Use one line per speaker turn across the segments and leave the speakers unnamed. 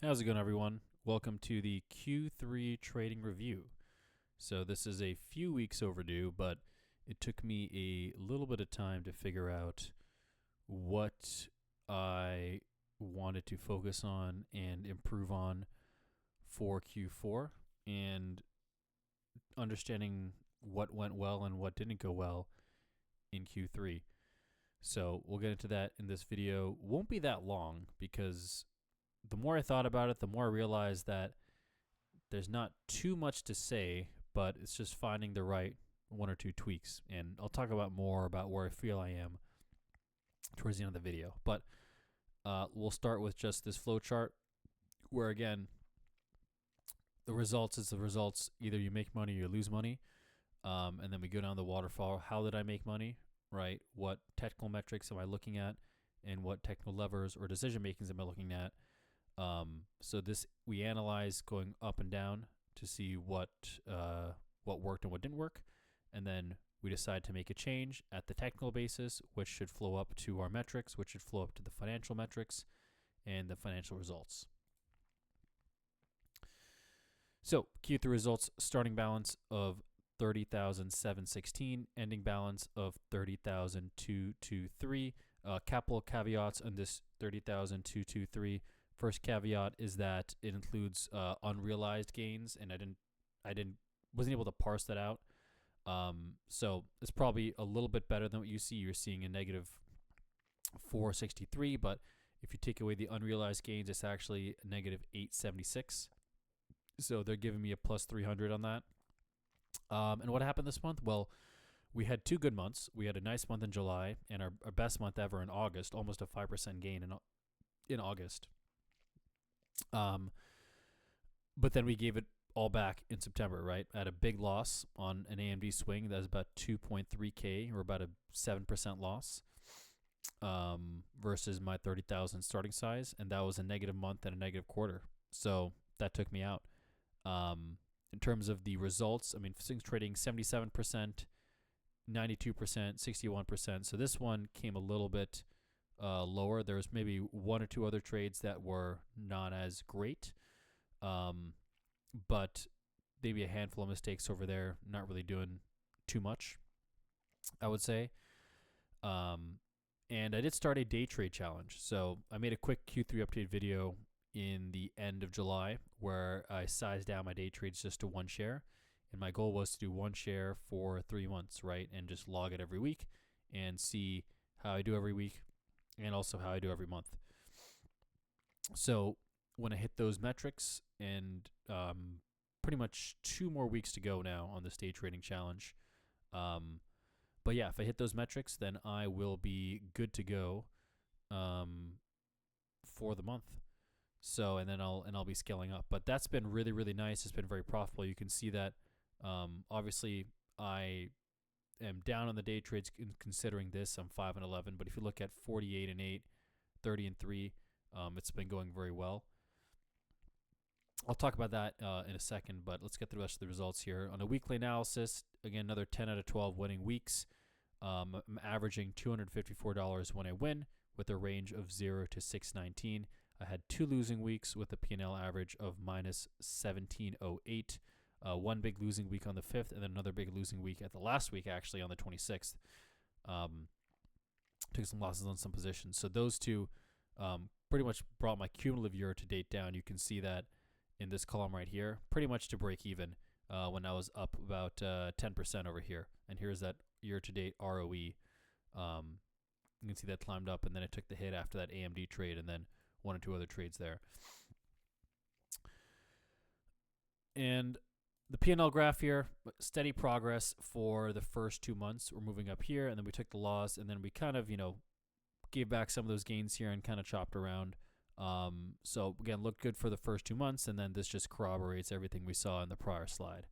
How's it going, everyone? Welcome to the Q3 trading review. So, this is a few weeks overdue, but it took me a little bit of time to figure out what I wanted to focus on and improve on for Q4 and understanding what went well and what didn't go well in Q3. So, we'll get into that in this video. Won't be that long because the more I thought about it, the more I realized that there's not too much to say, but it's just finding the right one or two tweaks. And I'll talk about more about where I feel I am towards the end of the video. But we'll start with just this flow chart where, again, the results is the results. Either you make money or you lose money. And then we go down the waterfall. How did I make money, right? What technical metrics am I looking at? And what technical levers or decision makings am I looking at? So this we analyze going up and down to see what worked and what didn't work, and then we decide to make a change at the technical basis, which should flow up to our metrics, which should flow up to the financial metrics and the financial results. So Q3 results: starting balance of 30,716, ending balance of 30,223. Couple caveats on this 30,223. First caveat is that it includes unrealized gains, and wasn't able to parse that out. So it's probably a little bit better than what you see. You're seeing a negative 463, but if you take away the unrealized gains, it's actually a negative 876. So they're giving me a plus 300 on that. And what happened this month? Well, we had two good months. We had a nice month in July, and our best month ever in August, almost a 5% gain in August. But then we gave it all back in September, right? I had a big loss on an AMD swing. That was about 2.3K, or about a 7% loss, versus my 30,000 starting size. And that was a negative month and a negative quarter. So that took me out. In terms of the results, I mean, things trading 77%, 92%, 61%. So this one came a little bit lower. There was maybe one or two other trades that were not as great, but maybe a handful of mistakes over there, not really doing too much, I would say. And I did start a day trade challenge. So I made a quick Q3 update video in the end of July where I sized down my day trades just to one share. And my goal was to do one share for 3 months, right? And just log it every week and see how I do every week and also how I do every month. So when I hit those metrics, and pretty much 2 more weeks to go now on this day trading challenge. But yeah, if I hit those metrics, then I will be good to go for the month. So, and then I'll be scaling up. But that's been really, really nice. It's been very profitable. You can see that. Obviously, I am down on the day trades considering this. I'm 5-11, but if you look at 48-8, 30-3, it's been going very well. I'll talk about that in a second, but let's get the rest of the results here. On a weekly analysis, again, another 10 out of 12 winning weeks. I'm averaging $254 when I win, with a range of 0 to 619. I had 2 losing weeks with a P&L average of minus 1708. One big losing week on the 5th, and then another big losing week at the last week, actually, on the 26th. Took some losses on some positions. So those two pretty much brought my cumulative year-to-date down. You can see that in this column right here, pretty much to break even when I was up about 10% over here. And here's that year-to-date ROE. You can see that climbed up, and then it took the hit after that AMD trade, and then 1 or 2 other trades there. And the P&L graph here, steady progress for the first 2 months. We're moving up here, and then we took the loss, and then we kind of, gave back some of those gains here and kind of chopped around. So again, looked good for the first 2 months, and then this just corroborates everything we saw in the prior slide.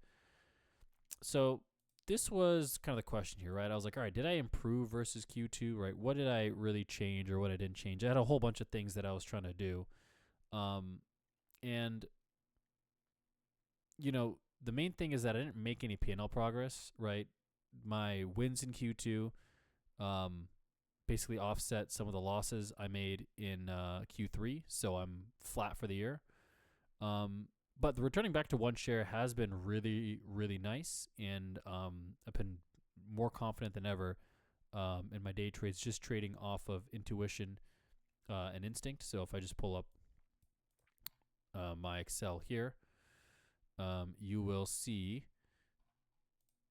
So this was kind of the question here, right? I was like, all right, did I improve versus Q2, right? What did I really change or what I didn't change? I had a whole bunch of things that I was trying to do. And, the main thing is that I didn't make any P&L progress, right? My wins in Q2 basically offset some of the losses I made in Q3, so I'm flat for the year. But the returning back to one share has been really, really nice, and I've been more confident than ever in my day trades, just trading off of intuition and instinct. So if I just pull up my Excel here, you will see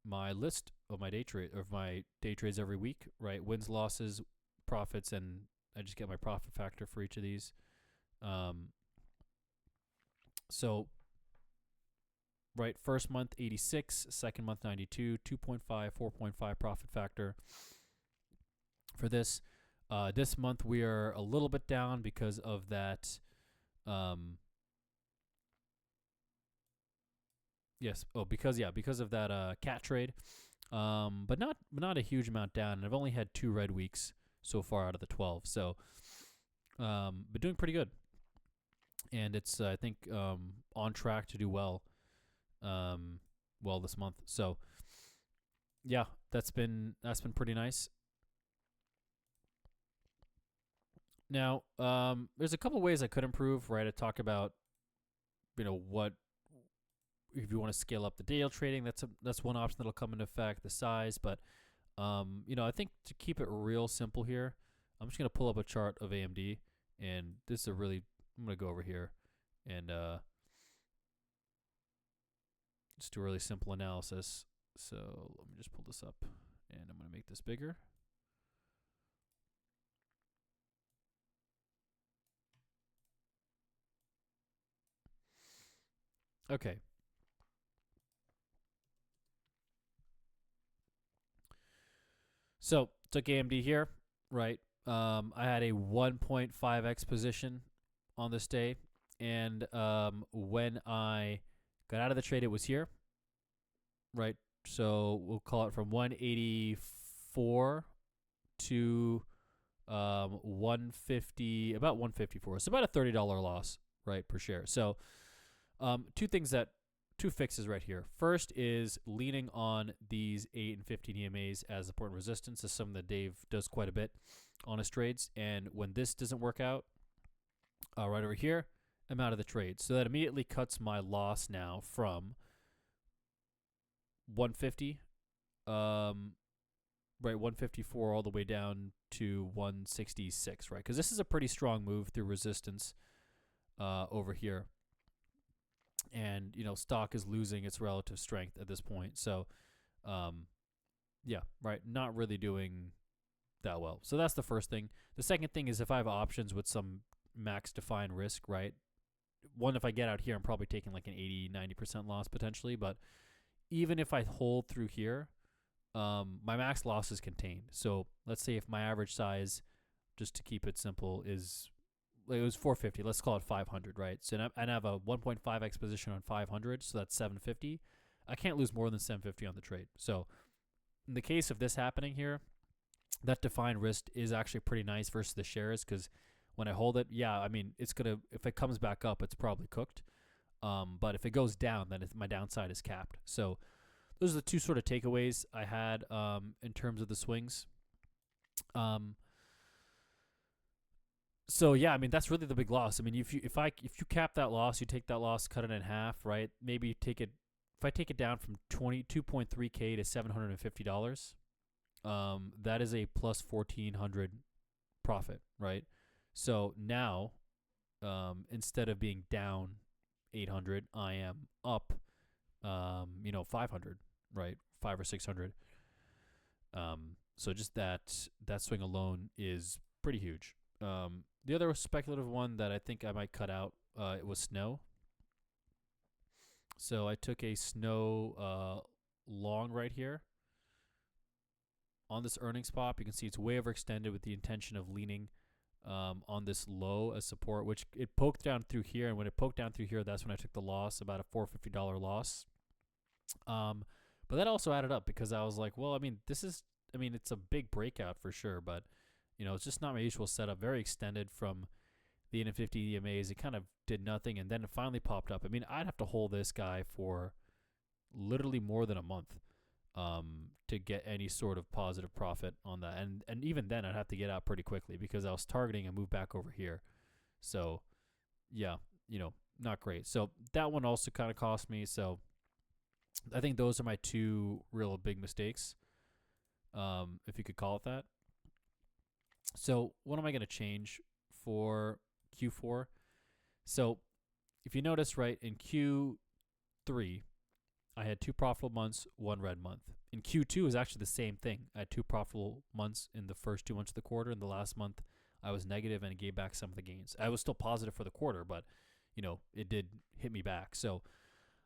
my list of my day trades every week, right? Wins, losses, profits, and I just get my profit factor for each of these. So right, first month 86, second month 92, 2.5, 4.5 profit factor for this. This month we are a little bit down because of that. Because of that cat trade. But not a huge amount down. And I've only had 2 red weeks so far out of the 12. So, but doing pretty good. And it's I think on track to do well this month. So yeah, that's been pretty nice. Now, there's a couple ways I could improve, right? I talk about, what if you want to scale up the daily trading, that's one option that'll come into effect, the size. But, I think to keep it real simple here, I'm just going to pull up a chart of AMD, and this is I'm going to go over here and just do a really simple analysis. So let me just pull this up, and I'm going to make this bigger. Okay. So took AMD here, right? I had a 1.5x position on this day, and when I got out of the trade, it was here, right? So we'll call it from 184 to 150, about 154. It's about a $30 loss, right, per share. So two fixes right here. First is leaning on these 8 and 15 EMAs as support and resistance. This is something that Dave does quite a bit on his trades. And when this doesn't work out, right over here, I'm out of the trade. So that immediately cuts my loss now from 150, right, 154 all the way down to 166, right? Because this is a pretty strong move through resistance over here. And, stock is losing its relative strength at this point. So, not really doing that well. So that's the first thing. The second thing is if I have options with some max defined risk, right? One, if I get out here, I'm probably taking like an 80, 90% loss potentially. But even if I hold through here, my max loss is contained. So let's say if my average size, just to keep it simple, is it was 450. Let's call it 500, right? So I have a 1.5x position on 500, so that's 750. I can't lose more than 750 on the trade. So in the case of this happening here, that defined risk is actually pretty nice versus the shares, because when I hold it, it's gonna, if it comes back up, it's probably cooked. But if it goes down, then my downside is capped. So those are the two sort of takeaways I had in terms of the swings. So yeah, that's really the big loss. If you cap that loss, you take that loss, cut it in half, right? Maybe you take it. If I take it down from 22.3K to $750, that is a plus 1,400 profit, right? So now, instead of being down 800, I am up, 500, right? 5 or 600. So just that swing alone is pretty huge. The other speculative one that I think I might cut out, it was snow. So I took a snow long right here on this earnings pop. You can see it's way overextended with the intention of leaning on this low as support, which it poked down through here. And when it poked down through here, that's when I took the loss, about a $450 loss. But that also added up because I was like, well, it's a big breakout for sure, but it's just not my usual setup. Very extended from the N50 EMAs. It kind of did nothing, and then it finally popped up. I'd have to hold this guy for literally more than a month to get any sort of positive profit on that. And even then, I'd have to get out pretty quickly because I was targeting a move back over here. So, yeah, not great. So that one also kind of cost me. So I think those are my two real big mistakes, if you could call it that. So what am I going to change for Q4? So if you notice, right, in Q3, I had 2 profitable months, 1 red month. In Q2 is actually the same thing. I had 2 profitable months in the first 2 months of the quarter. In the last month, I was negative and gave back some of the gains. I was still positive for the quarter, but it did hit me back. So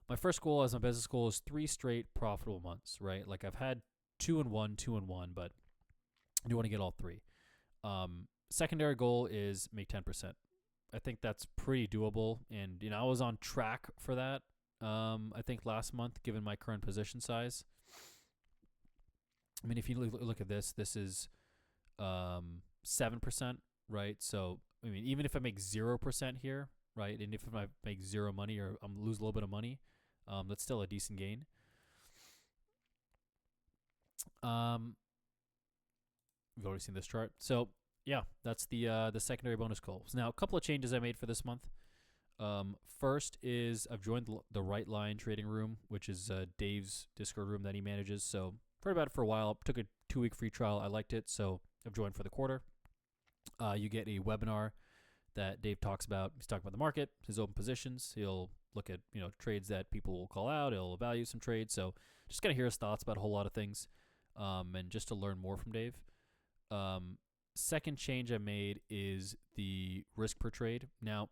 my first goal as my business goal is 3 straight profitable months, right? Like I've had 2 and 1, 2 and 1, but I do want to get all 3. Secondary goal is make 10%. I think that's pretty doable, and I was on track for that. I think last month, given my current position size. I mean, if you look at this is 7%, right? So I mean, even if I make 0% here, right, and if I make zero money or I'm lose a little bit of money, that's still a decent gain. We've already seen this chart. So yeah, that's the secondary bonus goals. Now, a couple of changes I made for this month. First is I've joined the Right Line trading room, which is Dave's Discord room that he manages. So I've heard about it for a while. Took a 2-week free trial. I liked it, so I've joined for the quarter. You get a webinar that Dave talks about. He's talking about the market, his open positions. He'll look at trades that people will call out. He'll value some trades. So just gonna hear his thoughts about a whole lot of things, and just to learn more from Dave. Second change I made is the risk per trade. Now,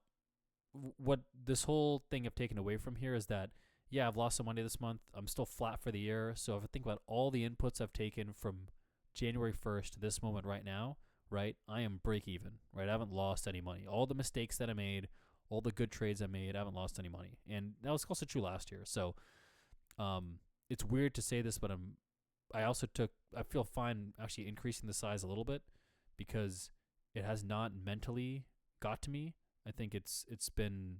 what this whole thing I've taken away from here is that, yeah, I've lost some money this month. I'm still flat for the year. So if I think about all the inputs I've taken from January 1st to this moment right now, right, I am break even, right? I haven't lost any money. All the mistakes that I made, all the good trades I made, I haven't lost any money. And that was also true last year. So it's weird to say this, but I feel fine actually increasing the size a little bit because it has not mentally got to me. I think it's been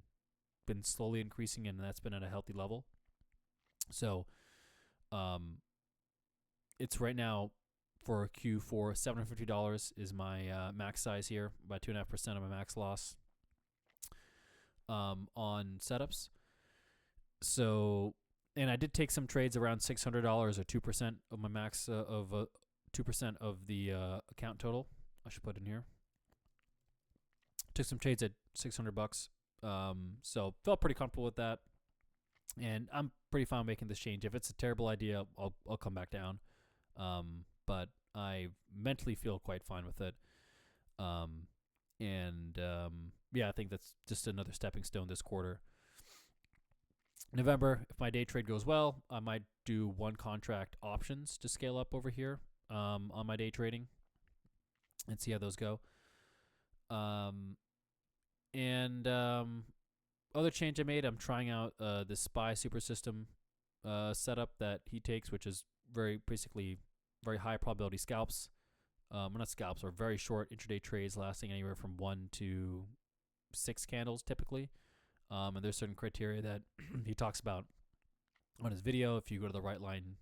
slowly increasing, and that's been at a healthy level. So it's right now for Q4, $750 is my max size here, about 2.5% of my max loss on setups. So, and I did take some trades around $600 or 2% of my max 2% of the account total. I should put in here. Took some trades at $600. So felt pretty comfortable with that, and I'm pretty fine making this change. If it's a terrible idea, I'll come back down. But I mentally feel quite fine with it. Yeah, I think that's just another stepping stone this quarter. November, if my day trade goes well, I might do 1 contract options to scale up over here on my day trading and see how those go. Other change I made, I'm trying out the SPY super system setup that he takes, which is basically very high probability scalps. Not scalps, or very short intraday trades lasting anywhere from 1 to 6 candles typically. And there's certain criteria that he talks about on his video. If you go to the Right Line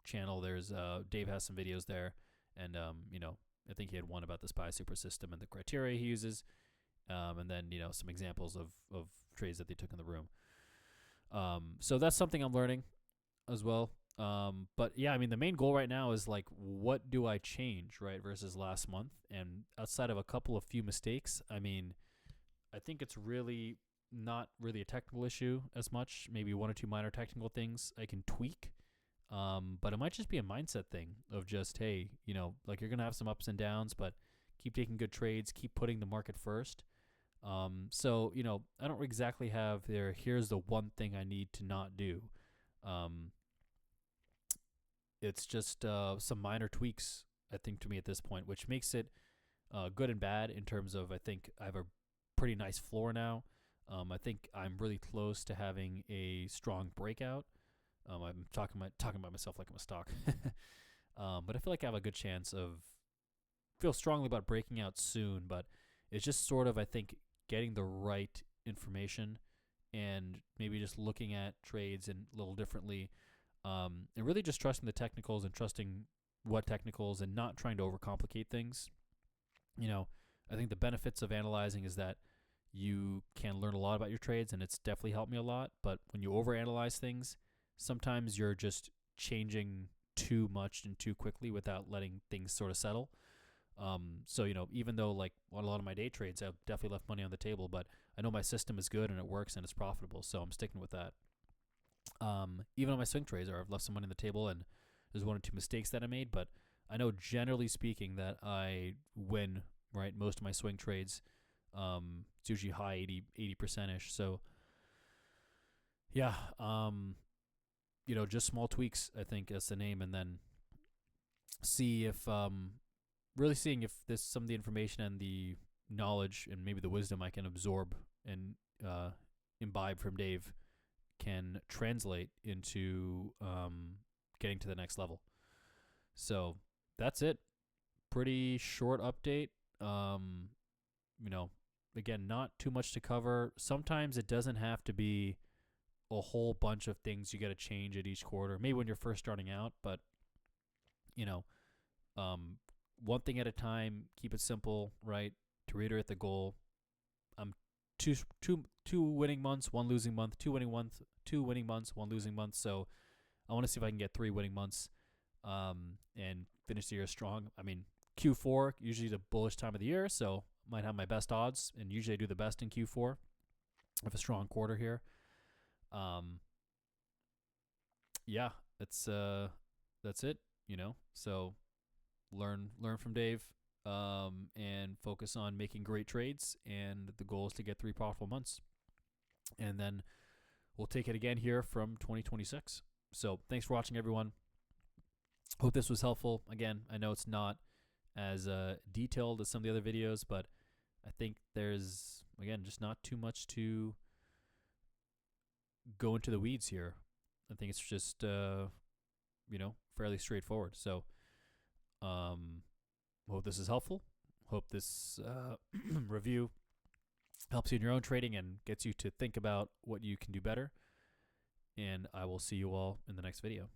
channel, there's Dave has some videos there, and I think he had one about the SPY super system and the criteria he uses. And then some examples of trades that they took in the room. So that's something I'm learning as well. But yeah, I mean, the main goal right now is like, what do I change, right, versus last month? And outside of a couple of few mistakes, I mean, I think it's really not really a technical issue as much. Maybe 1 or 2 minor technical things I can tweak. But it might just be a mindset thing of just, hey, like you're gonna have some ups and downs, but keep taking good trades, keep putting the market first. So, I don't exactly have here's the one thing I need to not do. It's just some minor tweaks, I think, to me at this point, which makes it good and bad in terms of, I think I have a pretty nice floor now. I think I'm really close to having a strong breakout. I'm talking about myself like I'm a stock. But I feel like I have a good chance feel strongly about breaking out soon, but it's just sort of, I think, getting the right information and maybe just looking at trades a little differently, and really just trusting the technicals and trusting what technicals and not trying to overcomplicate things. I think the benefits of analyzing is that you can learn a lot about your trades, and it's definitely helped me a lot. But when you overanalyze things, sometimes you're just changing too much and too quickly without letting things sort of settle. So, even though like on a lot of my day trades, I've definitely left money on the table, but I know my system is good and it works and it's profitable, so I'm sticking with that. Even on my swing trades, I've left some money on the table, and there's one or two mistakes that I made, but I know generally speaking that I win, right, most of my swing trades. It's usually high 80% ish. So yeah, just small tweaks, I think that's the name, and then see if really seeing if this some of the information and the knowledge and maybe the wisdom I can absorb and imbibe from Dave can translate into getting to the next level. So that's it. Pretty short update. You know, Again, not too much to cover. Sometimes it doesn't have to be a whole bunch of things you got to change at each quarter. Maybe when you're first starting out, but you know, one thing at a time. Keep it simple, right? To reiterate the goal, I'm two winning months, one losing month, two winning months, one losing month. So I want to see if I can get 3 winning months, and finish the year strong. I mean, Q4 usually the bullish time of the year, so might have my best odds, and usually I do the best in Q4 with a strong quarter here. Yeah, that's it. So learn from Dave, and focus on making great trades. And the goal is to get 3 profitable months, and then we'll take it again here from 2026. So thanks for watching, everyone. Hope this was helpful. Again, I know it's not as detailed as some of the other videos, but I think there's, again, just not too much to go into the weeds here. I think it's just, fairly straightforward. So, hope this is helpful. Hope this review helps you in your own trading and gets you to think about what you can do better. And I will see you all in the next video.